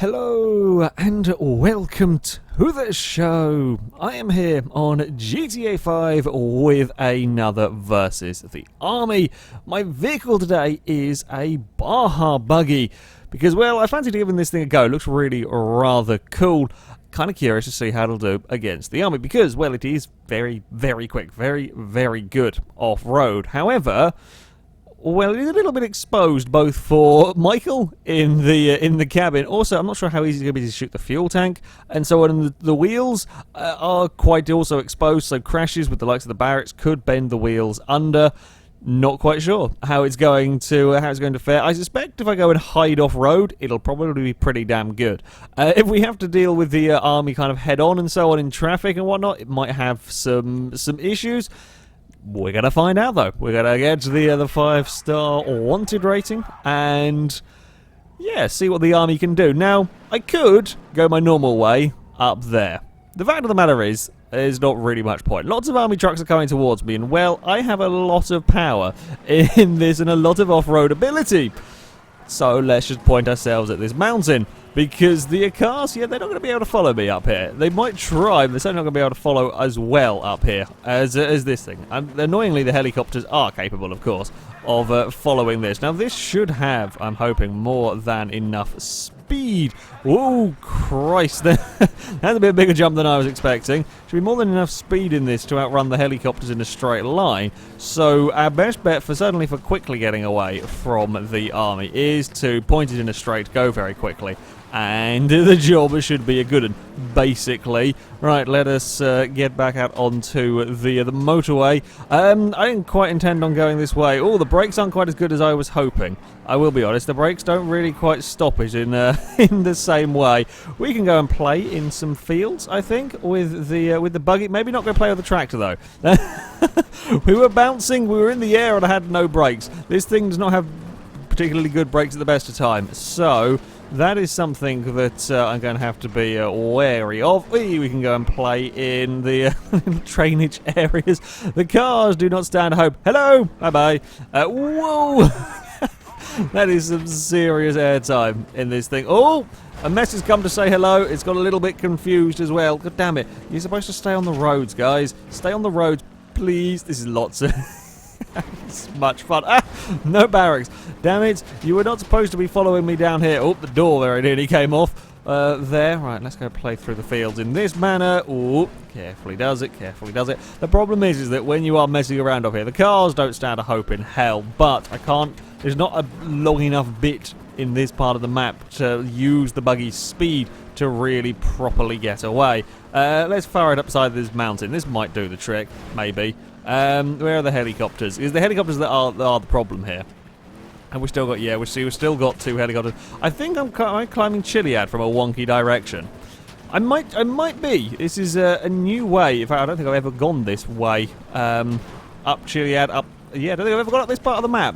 Hello and welcome to the show. I am here on GTA 5 with another versus the army. My vehicle today is a Baja Buggy because, well, I fancied giving this thing a go. It looks really rather cool. Kind of curious to see how it'll do against the army because, well, it is very, very quick, very, very good off-road. However, well, it is a little bit exposed, both for Michael in the cabin. Also, I'm not sure how easy it's going to be to shoot the fuel tank, and so on. The wheels are quite also exposed, so crashes with the likes of the barracks could bend the wheels under. Not quite sure how it's going to fare. I suspect if I go and hide off road, it'll probably be pretty damn good. If we have to deal with the army kind of head on and so on in traffic and whatnot, it might have some issues. We're going to find out, though. We're going to get to the 5-star wanted rating and, yeah, see what the army can do. Now, I could go my normal way up there. The fact of the matter is, there's not really much point. Lots of army trucks are coming towards me, and, well, I have a lot of power in this and a lot of off-road ability. So let's just point ourselves at this mountain. Because the cars, yeah, they're not going to be able to follow me up here. They might try, but they're certainly not going to be able to follow as well up here as this thing. And annoyingly, the helicopters are capable, of course, of following this. Now, this should have, I'm hoping, more than enough speed. Oh, Christ. That's a bit bigger jump than I was expecting. Should be more than enough speed in this to outrun the helicopters in a straight line. So our best bet certainly for quickly getting away from the army is to point it in a straight, go very quickly. And the job should be a good one, basically. Right, let us get back out onto the motorway. I didn't quite intend on going this way. Oh, the brakes aren't quite as good as I was hoping. I will be honest, the brakes don't really quite stop it in in the same way. We can go and play in some fields, I think, with the buggy. Maybe not go play with the tractor, though. We were bouncing, we were in the air, and I had no brakes. This thing does not have particularly good brakes at the best of times, so that is something that I'm going to have to be wary of. We can go and play in the drainage areas. The cars do not stand hope. Hello! Bye-bye. Whoa! That is some serious airtime in this thing. Oh! A mess has come to say hello. It's got a little bit confused as well. God damn it. You're supposed to stay on the roads, guys. Stay on the roads, please. This is lots of... It's much fun. Ah, no barracks. Damn it. You were not supposed to be following me down here. Oh, the door very nearly came off. There. Right, let's go play through the fields in this manner. Oh, carefully does it. Carefully does it. The problem is that when you are messing around up here, the cars don't stand a hope in hell. But I can't... There's not a long enough bit in this part of the map to use the buggy's speed to really properly get away. Let's fire it upside this mountain. This might do the trick. Maybe. Where are the helicopters? It's the helicopters that are the problem here. And we still got, yeah, we've still got 2 helicopters. I think I'm climbing Chiliad from a wonky direction. I might be. This is a new way. In fact, I don't think I've ever gone this way. Up Chiliad, up. Yeah, I don't think I've ever got up this part of the map.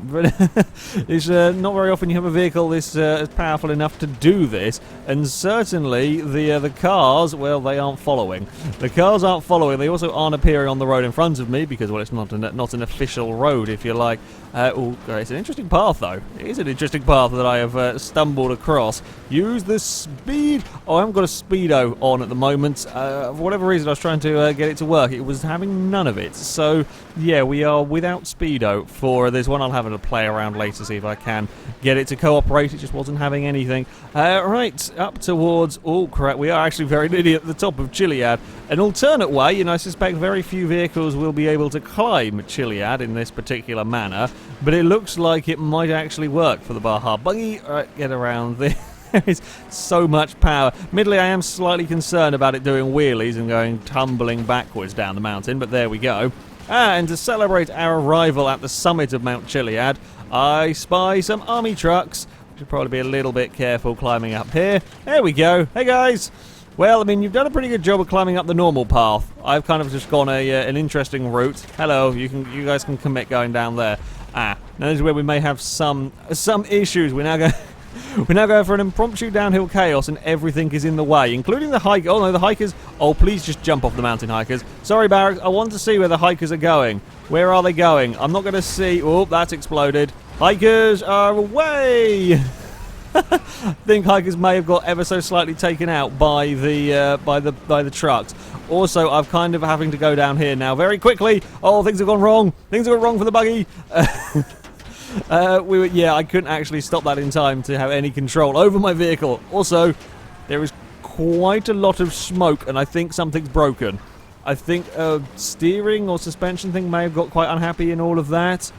It's not very often you have a vehicle this powerful enough to do this, and certainly the cars, well, they aren't following. The cars aren't following. They also aren't appearing on the road in front of me because, well, it's not an official road, if you like. It's an interesting path, though. It is an interesting path that I have stumbled across. Use the speed. Oh, I haven't got a speedo on at the moment. For whatever reason, I was trying to get it to work. It was having none of it. So, yeah, we are without speedo for this one. I'll have a play around later, see if I can get it to cooperate. It just wasn't having anything. Right, up towards... Oh, crap. We are actually very nearly at the top of Chiliad. An alternate way, and I suspect very few vehicles will be able to climb Chiliad in this particular manner, but it looks like it might actually work for the Baja Buggy. Alright, get around there. There is so much power. Admittedly, I am slightly concerned about it doing wheelies and going tumbling backwards down the mountain, but there we go. And to celebrate our arrival at the summit of Mount Chiliad, I spy some army trucks. Should probably be a little bit careful climbing up here. There we go. Hey, guys. Well, I mean, you've done a pretty good job of climbing up the normal path. I've kind of just gone an interesting route. Hello, you guys can commit going down there. Now this is where we may have some issues. We're now going for an impromptu downhill chaos, and everything is in the way, including the hike. Oh no, the hikers! Oh, please just jump off the mountain, hikers. Sorry, Barracks. I want to see where the hikers are going. Where are they going? I'm not going to see. Oh, that's exploded. Hikers are away. I think hikers may have got ever so slightly taken out by the trucks. Also, I'm kind of having to go down here now very quickly. Oh, things have gone wrong. Things have gone wrong for the buggy. I couldn't actually stop that in time to have any control over my vehicle. Also, there is quite a lot of smoke, and I think something's broken. I think steering or suspension thing may have got quite unhappy in all of that.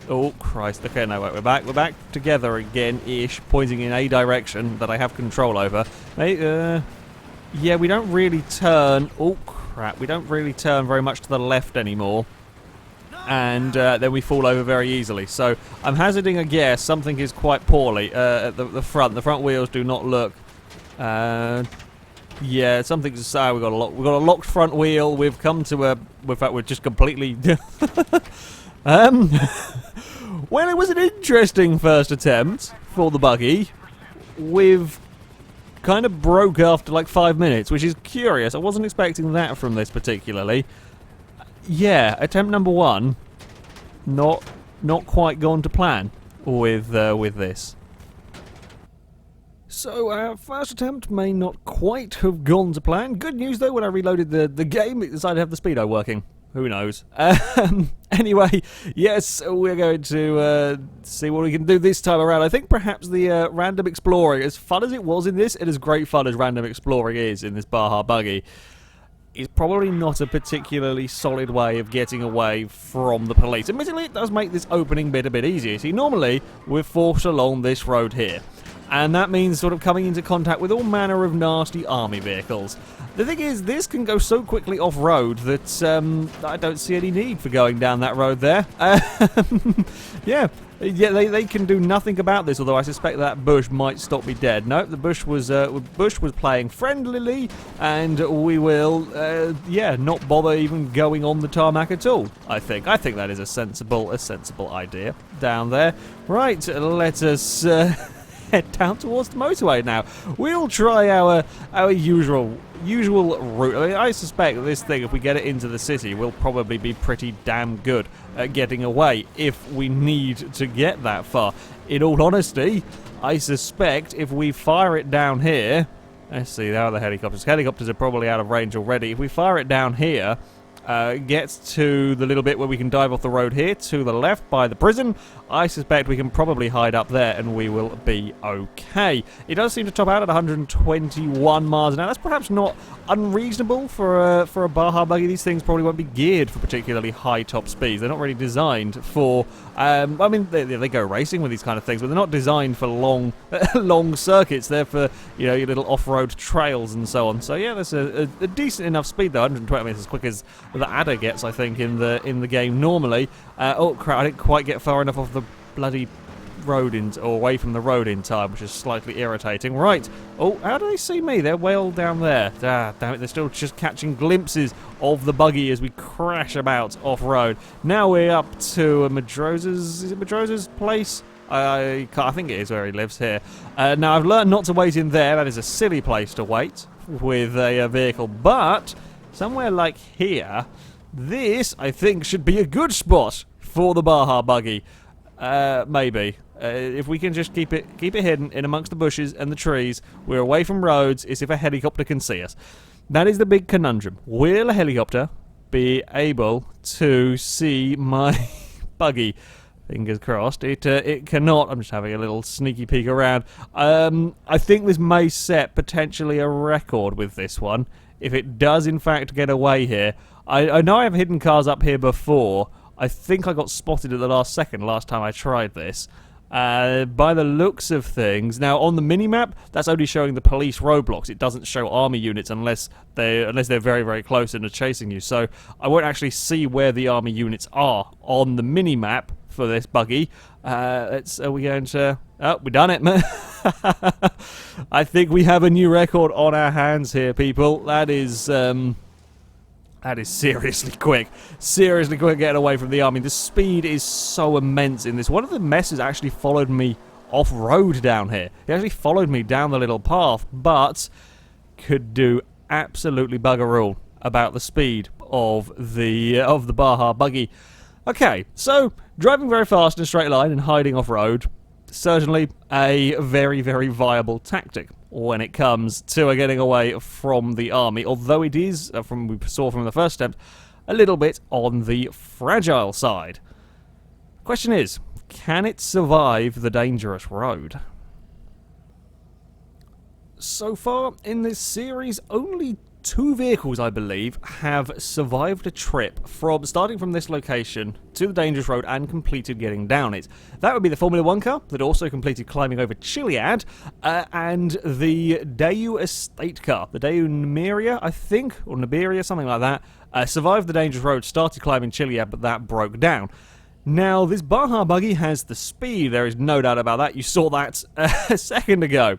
Oh, Christ. Okay, no, wait, we're back together again-ish, pointing in a direction that I have control over. Yeah, we don't really turn... Oh, crap. We don't really turn very much to the left anymore. And then we fall over very easily. So I'm hazarding a guess something is quite poorly at the front. The front wheels do not look... yeah, something's... we've got a locked front wheel. We've come to a... In fact, we're just completely... Well, it was an interesting first attempt for the buggy. We've kind of broke after like 5 minutes, which is curious. I wasn't expecting that from this particularly. Yeah, attempt number 1, not quite gone to plan with this. So our first attempt may not quite have gone to plan. Good news though, when I reloaded the game, it decided to have the speedo working. Who knows? Anyway, yes, we're going to see what we can do this time around. I think perhaps the random exploring, as fun as it was in this, and as great fun as random exploring is in this Baja Buggy, is probably not a particularly solid way of getting away from the police. Admittedly, it does make this opening bit a bit easier. See, normally, we're forced along this road here. And that means sort of coming into contact with all manner of nasty army vehicles. The thing is, this can go so quickly off-road that I don't see any need for going down that road there. Yeah, they can do nothing about this, although I suspect that bush might stop me dead. No, the bush was playing friendlily, and we will, not bother even going on the tarmac at all. I think that is a sensible idea down there. Right, let us head down towards the motorway now. We'll try our usual route. I mean, I suspect this thing, if we get it into the city, will probably be pretty damn good at getting away if we need to get that far. In all honesty, I suspect if we fire it down here... Let's see, how are the helicopters? Helicopters are probably out of range already. If we fire it down here... gets to the little bit where we can dive off the road here to the left by the prison. I suspect we can probably hide up there and we will be okay. It does seem to top out at 121 miles an hour. That's perhaps not unreasonable for a Baja Buggy. These things probably won't be geared for particularly high top speeds. They're not really designed for... I mean, they go racing with these kind of things, but they're not designed for long circuits. They're for, your little off-road trails and so on. So yeah, that's a decent enough speed though. 120 minutes as quick as the adder gets, I think, in the game normally. Oh crap! I didn't quite get far enough off the bloody road or away from the road in time, which is slightly irritating. Right. Oh, how do they see me? They're well down there. Ah, damn it! They're still just catching glimpses of the buggy as we crash about off road. Now we're up to Medrosa's. Is it Medrosa's place? I think it is where he lives here. Now I've learned not to wait in there. That is a silly place to wait with a vehicle, but somewhere like here, this, I think, should be a good spot for the Baja Buggy. Maybe. If we can just keep it hidden in amongst the bushes and the trees, we're away from roads, it's if a helicopter can see us. That is the big conundrum. Will a helicopter be able to see my buggy? Fingers crossed. It cannot. I'm just having a little sneaky peek around. I think this may set potentially a record with this one. If it does, in fact, get away here. I know I have hidden cars up here before. I think I got spotted at the last second last time I tried this. By the looks of things... Now, on the minimap, that's only showing the police roadblocks. It doesn't show army units unless they're very, very close and are chasing you. So I won't actually see where the army units are on the minimap for this buggy. Are we going to... Oh, we done it, man. I think we have a new record on our hands here, people. That is seriously quick. Seriously quick getting away from the army. The speed is so immense in this. One of the messes actually followed me off-road down here. He actually followed me down the little path, but could do absolutely bugger all about the speed of the Baja Buggy. Okay, so driving very fast in a straight line and hiding off-road, certainly a very, very viable tactic when it comes to getting away from the army, although it is, from we saw from the first attempt, a little bit on the fragile side. Question is, can it survive the dangerous road? So far in this series, only 2 vehicles, I believe, have survived a trip from starting from this location to the dangerous road and completed getting down it. That would be the Formula 1 car that also completed climbing over Chiliad, and the Daewoo estate car, the Daewoo Nimeria, I think, or Niberia, something like that, survived the dangerous road, started climbing Chiliad, but that broke down. Now, this Baja Buggy has the speed, there is no doubt about that. You saw that a second ago.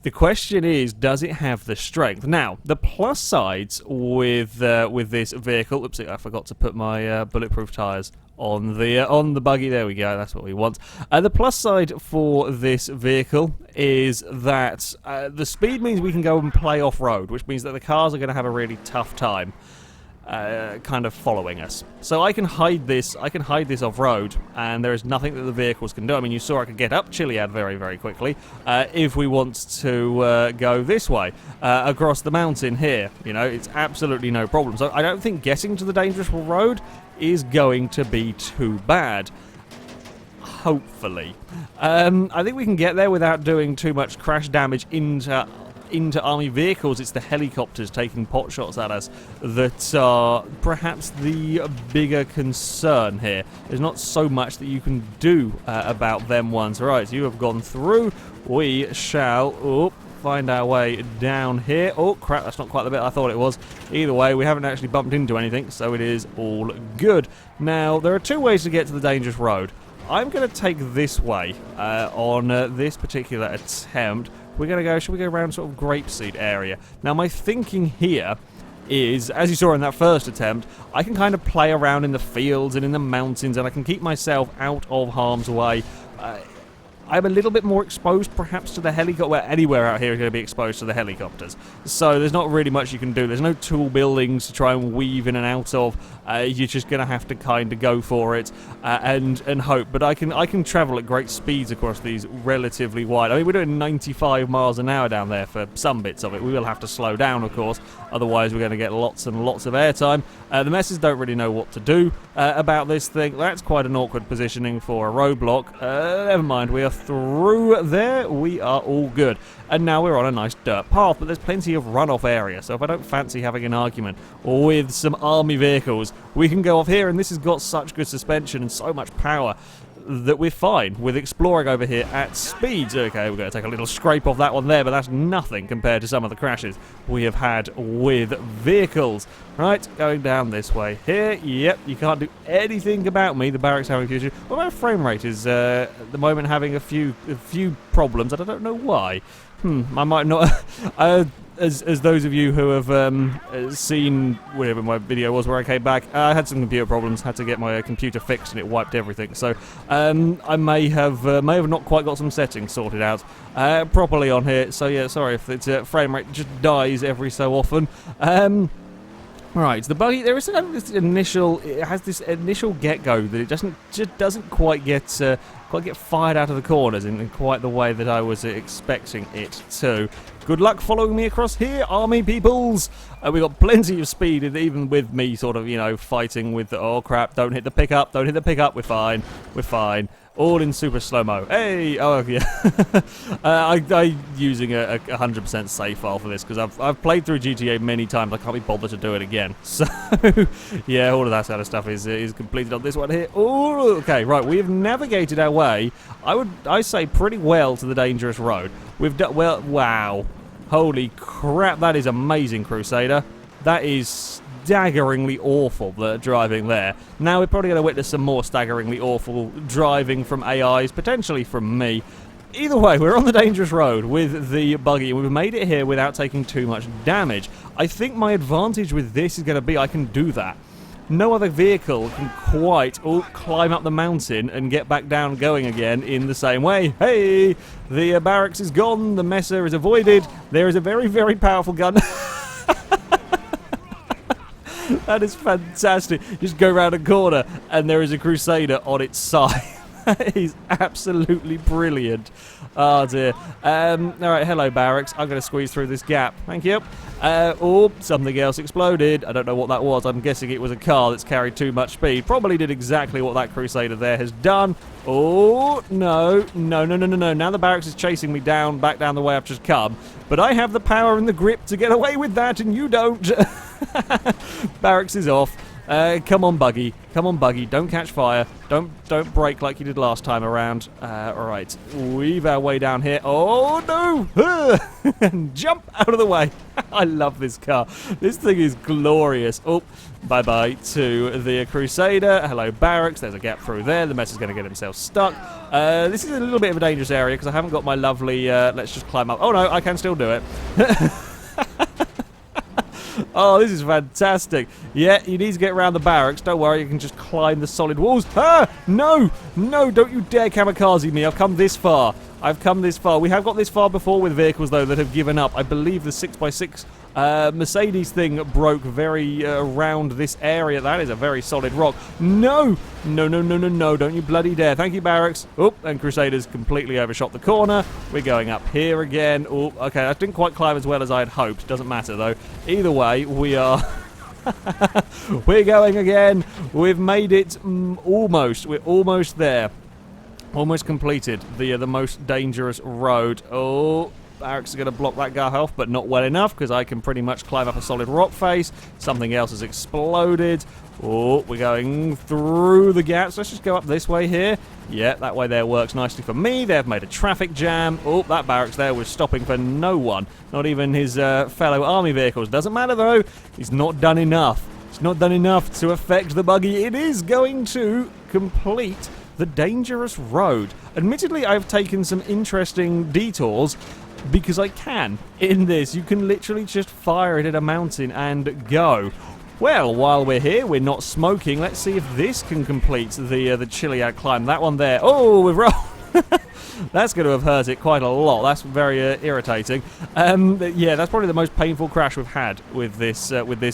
The question is, does it have the strength? Now, the plus sides with this vehicle... Oopsie, I forgot to put my bulletproof tyres on the buggy. There we go, that's what we want. The plus side for this vehicle is that the speed means we can go and play off-road, which means that the cars are going to have a really tough time kind of following us. So I can hide this off-road, and there is nothing that the vehicles can do. I mean, you saw I could get up Chiliad very, very quickly if we want to go this way, across the mountain here. You know, it's absolutely no problem. So I don't think getting to the dangerous road is going to be too bad. Hopefully. I think we can get there without doing too much crash damage into army vehicles. It's the helicopters taking pot shots at us that are perhaps the bigger concern here. There's not so much that you can do about them ones. Right, so you have gone through. We shall find our way down here. Oh crap, that's not quite the bit I thought it was. Either way, we haven't actually bumped into anything, so it is all good. Now, there are 2 ways to get to the dangerous road. I'm going to take this way on this particular attempt. Should we go around sort of Grapeseed area? Now, my thinking here is, as you saw in that first attempt, I can kind of play around in the fields and in the mountains, and I can keep myself out of harm's way. I'm a little bit more exposed, perhaps, to the helicopter. Well, anywhere out here is going to be exposed to the helicopters. So there's not really much you can do. There's no tool buildings to try and weave in and out of. You're just going to have to kind of go for it and hope. But I can travel at great speeds across these relatively wide. I mean, we're doing 95 miles an hour down there for some bits of it. We will have to slow down, of course. Otherwise, we're going to get lots and lots of airtime. The messes don't really know what to do about this thing. That's quite an awkward positioning for a roadblock. Never mind, we are through there. We are all good. And now we're on a nice dirt path, but there's plenty of runoff area. So if I don't fancy having an argument with some army vehicles, we can go off here, and this has got such good suspension and so much power that we're fine with exploring over here at speeds. Okay, we're going to take a little scrape off that one there, but that's nothing compared to some of the crashes we have had with vehicles. Right, going down this way here. Yep, you can't do anything about me. The barracks having a few issues. Well, my frame rate is at the moment having a few problems, and I don't know why. I might not... As those of you who have seen whatever my video was where I came back, I had some computer problems, had to get my computer fixed, and it wiped everything. So I may have not quite got some settings sorted out properly on here. So yeah, sorry if its frame rate just dies every so often. Right, the buggy. There is this initial. It has this initial get-go that it doesn't quite get fired out of the corners in quite the way that I was expecting it to. Good luck following me across here, army peoples. We got plenty of speed, even with me sort of, you know, fighting with the, oh crap, don't hit the pickup, we're fine. All in super slow-mo. Hey! Oh, yeah. I'm using a 100% save file for this, because I've played through GTA many times. I can't be bothered to do it again. So, yeah, all of that sort of stuff is completed on this one here. Oh, okay, right. We have navigated our way, I say, pretty well to the dangerous road. We've done, well, wow. Holy crap, that is amazing, Crusader. That is staggeringly awful driving there. Now we're probably going to witness some more staggeringly awful driving from AIs, potentially from me. Either way, we're on the dangerous road with the buggy, and we've made it here without taking too much damage. I think my advantage with this is going to be I can do that. No other vehicle can quite climb up the mountain and get back down going again in the same way. Hey! The barracks is gone, the messer is avoided, there is a very, very powerful gun. That is fantastic. Just go around a corner and there is a Crusader on its side. He's absolutely brilliant. Oh dear. Alright, hello barracks. I'm going to squeeze through this gap. Thank you. Oh, something else exploded. I don't know what that was. I'm guessing it was a car that's carried too much speed. Probably did exactly what that Crusader there has done. Oh, no. No, no, no, no, no. Now the barracks is chasing me back down the way I've just come. But I have the power and the grip to get away with that, and you don't. Barracks is off. Come on, Buggy. Come on, Buggy. Don't catch fire. Don't break like you did last time around. Alright. Weave our way down here. Oh, no! And jump out of the way. I love this car. This thing is glorious. Oh, bye-bye to the Crusader. Hello, Barracks. There's a gap through there. The mess is going to get himself stuck. This is a little bit of a dangerous area because I haven't got my lovely... let's just climb up. Oh, no, I can still do it. Oh, this is fantastic. Yeah, you need to get around the barracks. Don't worry, you can just climb the solid walls. Ah! No! No, don't you dare kamikaze me. I've come this far. I've come this far. We have got this far before with vehicles, though, that have given up. I believe the 6x6 Mercedes thing broke very around this area. That is a very solid rock. No! No, no, no, no, no. Don't you bloody dare. Thank you, Barracks. Oh, and Crusaders completely overshot the corner. We're going up here again. Oh, okay, I didn't quite climb as well as I had hoped. Doesn't matter, though. Either way, we are... We're going again. We've made it almost. We're almost there. Almost completed the most dangerous road. Oh, Barracks is going to block that guy off, but not well enough because I can pretty much climb up a solid rock face. Something else has exploded. Oh, we're going through the gaps. Let's just go up this way here. Yeah, that way there works nicely for me. They've made a traffic jam. Oh, that Barracks there was stopping for no one. Not even his fellow army vehicles. Doesn't matter, though. He's not done enough. It's not done enough to affect the buggy. It is going to complete the dangerous road. Admittedly, I've taken some interesting detours because I can. In this, you can literally just fire it at a mountain and go. Well, while we're here, we're not smoking. Let's see if this can complete the Chiliad climb. That one there. Oh, we've rolled. That's going to have hurt it quite a lot. That's very irritating. Yeah, that's probably the most painful crash we've had with this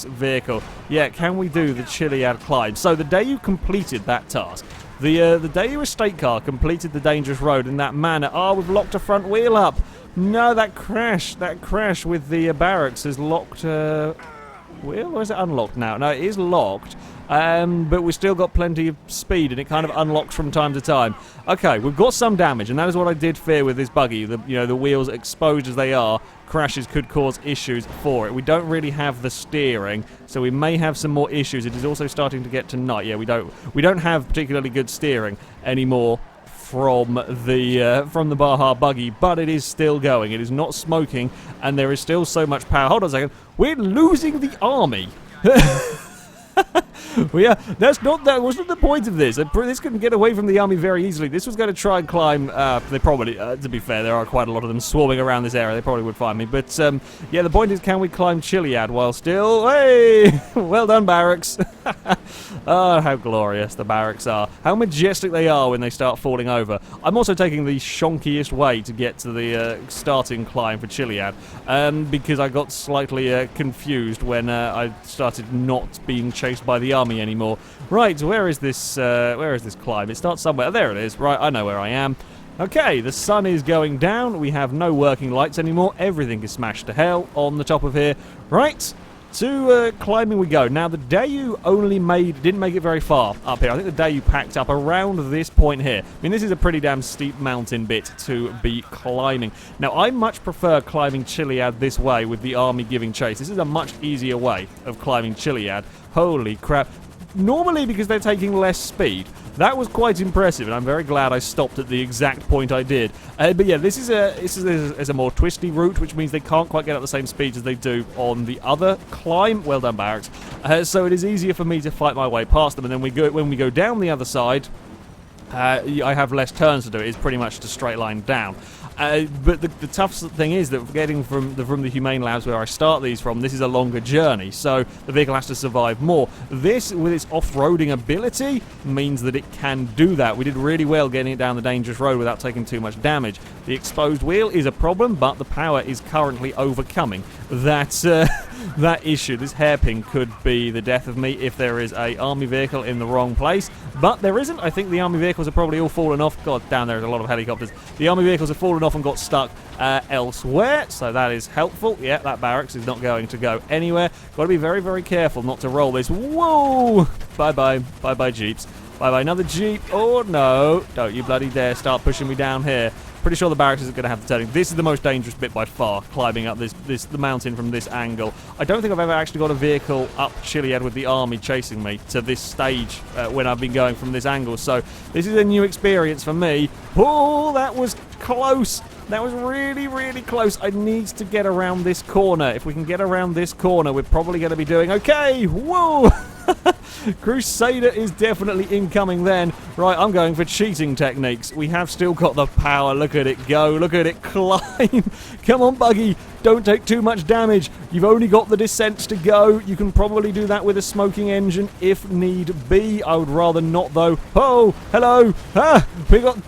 vehicle. Yeah, can we do the Chiliad climb? So the day you completed that task, the day your estate car completed the dangerous road in that manner. Oh, we've locked a front wheel up. No, that crash with the Barracks has locked wheel, or is it unlocked now? No, it is locked. But we've still got plenty of speed, and it kind of unlocks from time to time. Okay, we've got some damage, and that is what I did fear with this buggy. The wheels exposed as they are, crashes could cause issues for it. We don't really have the steering, so we may have some more issues. It is also starting to get to night. Yeah, we don't have particularly good steering anymore from the Baja Buggy, but it is still going. It is not smoking, and there is still so much power. Hold on a second. We're losing the army. That wasn't the point of this. This couldn't get away from the army very easily. This was going to try and climb. They probably, to be fair, there are quite a lot of them swarming around this area. They probably would find me. But yeah, the point is, can we climb Chiliad while still? Hey, well done, Barracks. Oh, how glorious the Barracks are. How majestic they are when they start falling over. I'm also taking the shonkiest way to get to the starting climb for Chiliad, because I got slightly confused when I started not being chased by the army anymore. Right, where is this climb? It starts somewhere. There it is. Right, I know where I am. Okay, the sun is going down. We have no working lights anymore. Everything is smashed to hell on the top of here. Right, to climbing we go. Now, the Daewoo didn't make it very far up here. I think the Daewoo packed up around this point here. I mean, this is a pretty damn steep mountain bit to be climbing. Now, I much prefer climbing Chiliad this way with the army giving chase. This is a much easier way of climbing Chiliad. Holy crap. Normally, because they're taking less speed. That was quite impressive, and I'm very glad I stopped at the exact point I did. But yeah, this is a more twisty route, which means they can't quite get up the same speeds as they do on the other climb. Well done, Barracks. So it is easier for me to fight my way past them, and then when we go down the other side, I have less turns to do. It's pretty much just a straight line down. But the tough thing is that getting from the Humane Labs where I start these from, this is a longer journey, so the vehicle has to survive more. This, with its off-roading ability, means that it can do that. We did really well getting it down the dangerous road without taking too much damage. The exposed wheel is a problem, but the power is currently overcoming that that issue. This hairpin could be the death of me if there is a army vehicle in the wrong place. But there isn't. I think the army vehicles have probably all fallen off. God, down there's a lot of helicopters. The army vehicles have fallen off and got stuck elsewhere, so that is helpful. Yeah, that barracks is not going to go anywhere. Got to be very, very careful not to roll this. Whoa! Bye-bye. Bye-bye, Jeeps. Bye-bye, another Jeep. Oh, no. Don't you bloody dare start pushing me down here. Pretty sure the barracks isn't going to have the turning. This is the most dangerous bit by far, climbing up the mountain from this angle. I don't think I've ever actually got a vehicle up Chiliad with the army chasing me to this stage when I've been going from this angle. So this is a new experience for me. Oh, that was close. That was really, really close. I need to get around this corner. If we can get around this corner, we're probably going to be doing okay. Whoa! Crusader is definitely incoming then. Right, I'm going for cheating techniques. We have still got the power. Look at it go. Look at it climb. Come on, Buggy. Don't take too much damage. You've only got the descent to go. You can probably do that with a smoking engine if need be. I would rather not, though. Oh, hello.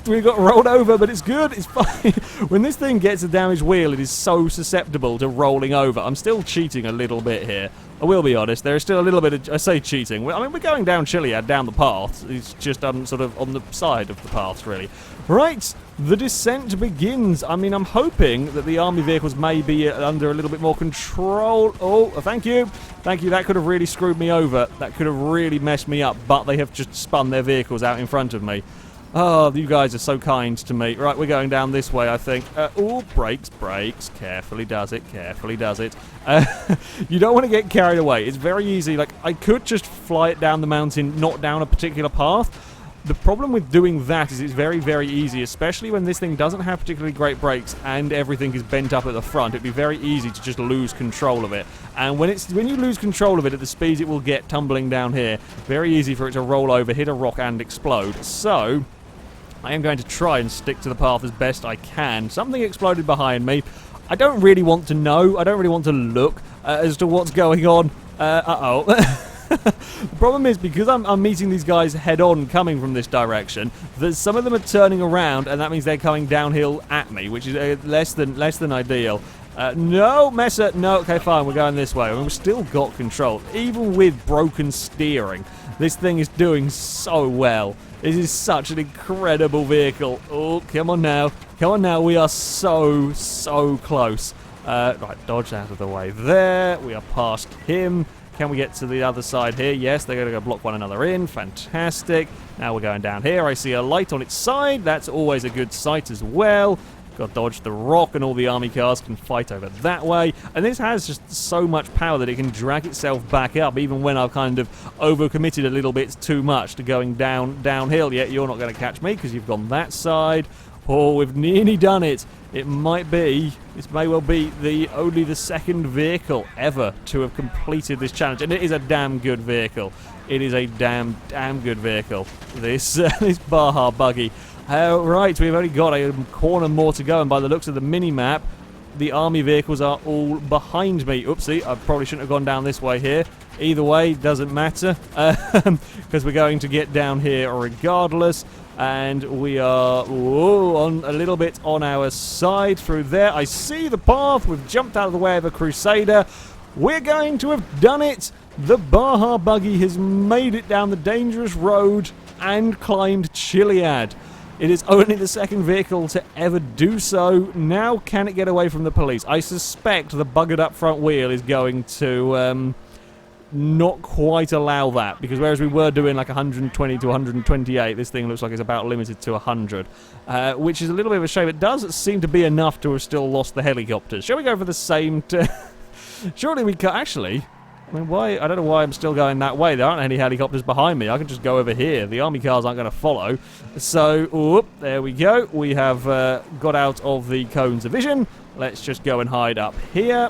We got rolled over, but it's good. It's fine. When this thing gets a damaged wheel, it is so susceptible to rolling over. I'm still cheating a little bit here. I will be honest, there is still a little bit of, I say cheating, I mean, we're going down Chiliad, down the path. It's just sort of on the side of the path, really. Right, the descent begins. I mean, I'm hoping that the army vehicles may be under a little bit more control. Oh, thank you. Thank you, that could have really screwed me over. That could have really messed me up, but they have just spun their vehicles out in front of me. Oh, you guys are so kind to me. Right, we're going down this way, I think. Oh, brakes. Carefully does it. You don't want to get carried away. It's very easy. Like, I could just fly it down the mountain, not down a particular path. The problem with doing that is it's very, very easy, especially when this thing doesn't have particularly great brakes and everything is bent up at the front. It'd be very easy to just lose control of it. And when you lose control of it at the speeds it will get tumbling down here, very easy for it to roll over, hit a rock and explode. So I am going to try and stick to the path as best I can. Something exploded behind me. I don't really want to know. I don't really want to look as to what's going on. Uh-oh. The problem is, because I'm meeting these guys head-on coming from this direction, that some of them are turning around, and that means they're coming downhill at me, which is less than ideal. No, Messer. No, okay, fine. We're going this way. We've still got control. Even with broken steering, this thing is doing so well. This is such an incredible vehicle. Oh, come on now. Come on now. We are so close. Right, dodge out of the way there. We are past him. Can we get to the other side here? Yes, they're going to go block one another in. Fantastic. Now we're going down here. I see a light on its side. That's always a good sight as well. Got to dodge the rock, and all the army cars can fight over that way. And this has just so much power that it can drag itself back up, even when I've kind of overcommitted a little bit too much to going downhill. Yet you're not going to catch me because you've gone that side. Oh, we've nearly done it. It may well be only the second vehicle ever to have completed this challenge, and it is a damn good vehicle. It is a damn good vehicle. This Baja Buggy. Right, we've only got a corner more to go, and by the looks of the mini-map, the army vehicles are all behind me. Oopsie, I probably shouldn't have gone down this way here. Either way, doesn't matter, because we're going to get down here regardless. And we are on a little bit on our side through there. I see the path. We've jumped out of the way of a Crusader. We're going to have done it. The Baja Buggy has made it down the dangerous road and climbed Chiliad. It is only the second vehicle to ever do so. Now can it get away from the police? I suspect the buggered up front wheel is going to not quite allow that, because whereas we were doing like 120 to 128, this thing looks like it's about limited to 100, which is a little bit of a shame. It does seem to be enough to have still lost the helicopters. Shall we go for the same? Surely we can. Actually, I mean, why? I don't know why I'm still going that way. There aren't any helicopters behind me. I can just go over here. The army cars aren't going to follow. So, there we go. We have got out of the cones of vision. Let's just go and hide up here,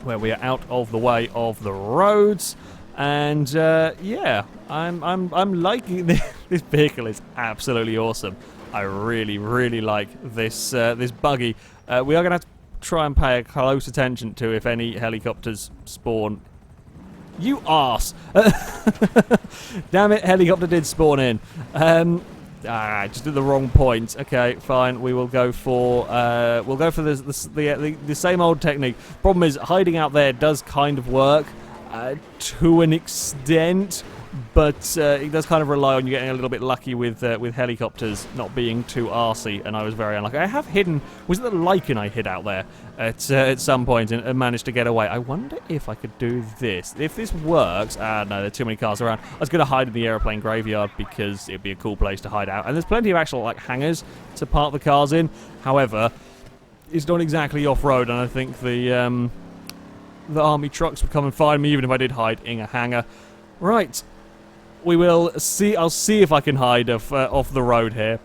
where we are out of the way of the roads. And yeah, I'm liking this. This vehicle is absolutely awesome. I really like this this buggy. We are going to have to try and pay a close attention to if any helicopters spawn. You arse! Damn it, helicopter did spawn in. Just at the wrong point. Okay, fine. We will go for the same old technique. Problem is, hiding out there does kind of work to an extent, but it does kind of rely on you getting a little bit lucky with helicopters not being too arsey, and I was very unlucky. I have hidden. Was it the lichen I hid out there at some point and managed to get away? I wonder if I could do this. If this works, no, there are too many cars around. I was going to hide in the aeroplane graveyard because it'd be a cool place to hide out, and there's plenty of actual like hangars to park the cars in. However, it's not exactly off-road, and I think the army trucks would come and find me even if I did hide in a hangar. Right. We will see. I'll see if I can hide off the road here.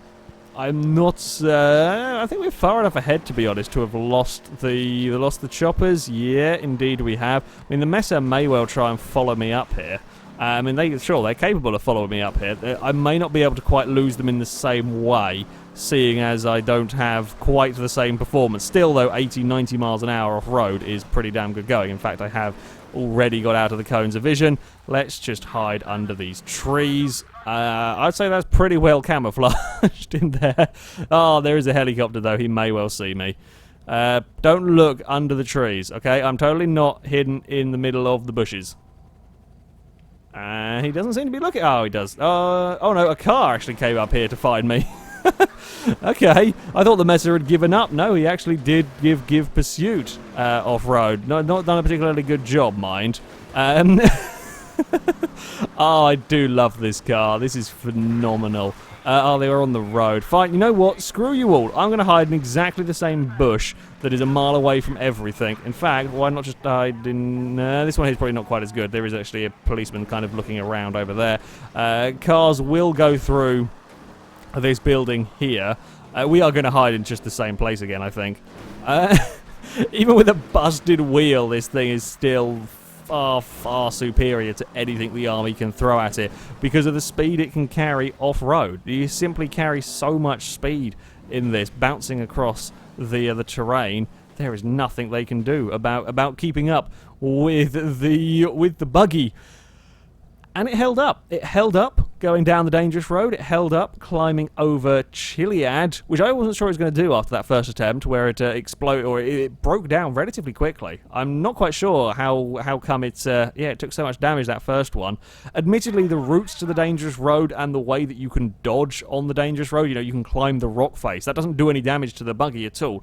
I'm not. I think we're far enough ahead, to be honest, to have lost the choppers. Yeah, indeed we have. I mean, the Messer may well try and follow me up here. I mean, they're capable of following me up here. I may not be able to quite lose them in the same way, seeing as I don't have quite the same performance. Still, though, 80, 90 miles an hour off-road is pretty damn good going. In fact, I have already got out of the cones of vision. Let's just hide under these trees. I'd say that's pretty well camouflaged in there. Oh, there is a helicopter, though. He may well see me. Don't look under the trees, okay? I'm totally not hidden in the middle of the bushes. He doesn't seem to be looking. Oh, he does. Oh no, a car actually came up here to find me. Okay, I thought the Messer had given up. No, he actually did give pursuit off-road. Not done a particularly good job, mind. Oh, I do love this car. This is phenomenal. Oh, they were on the road. Fine, you know what? Screw you all. I'm going to hide in exactly the same bush that is a mile away from everything. In fact, why not just hide in... this one here is probably not quite as good. There is actually a policeman kind of looking around over there. Cars will go through this building here. We are going to hide in just the same place again, I think. Even with a busted wheel, this thing is still far superior to anything the army can throw at it because of the speed it can carry off-road. You simply carry so much speed in this, bouncing across the terrain. There is nothing they can do about keeping up with the buggy. And it held up. It held up going down the dangerous road. It held up climbing over Chiliad, which I wasn't sure it was going to do after that first attempt, where it exploded, or it broke down relatively quickly. I'm not quite sure how come it took so much damage, that first one. Admittedly, the routes to the dangerous road and the way that you can dodge on the dangerous road, you can climb the rock face. That doesn't do any damage to the buggy at all.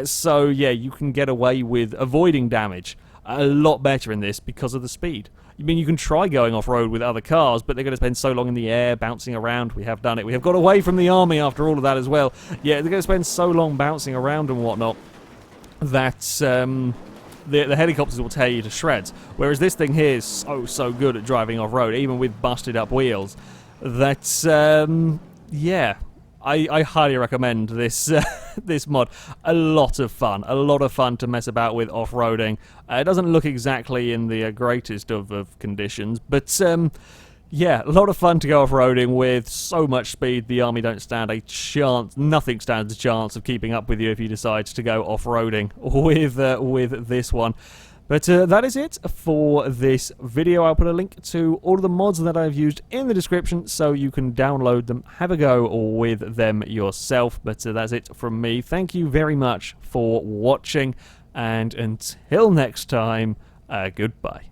So yeah, you can get away with avoiding damage a lot better in this because of the speed. I mean, you can try going off-road with other cars, but they're going to spend so long in the air, bouncing around. We have done it. We have got away from the army after all of that as well. Yeah, they're going to spend so long bouncing around and whatnot that the helicopters will tear you to shreds. Whereas this thing here is so good at driving off-road, even with busted-up wheels, that, yeah... I highly recommend this this mod. A lot of fun to mess about with off-roading. It doesn't look exactly in the greatest of conditions, but yeah, a lot of fun to go off-roading with. So much speed, the army don't stand a chance. Nothing stands a chance of keeping up with you if you decide to go off-roading with this one. But that is it for this video. I'll put a link to all of the mods that I've used in the description so you can download them, have a go with them yourself. But that's it from me. Thank you very much for watching, and until next time, goodbye.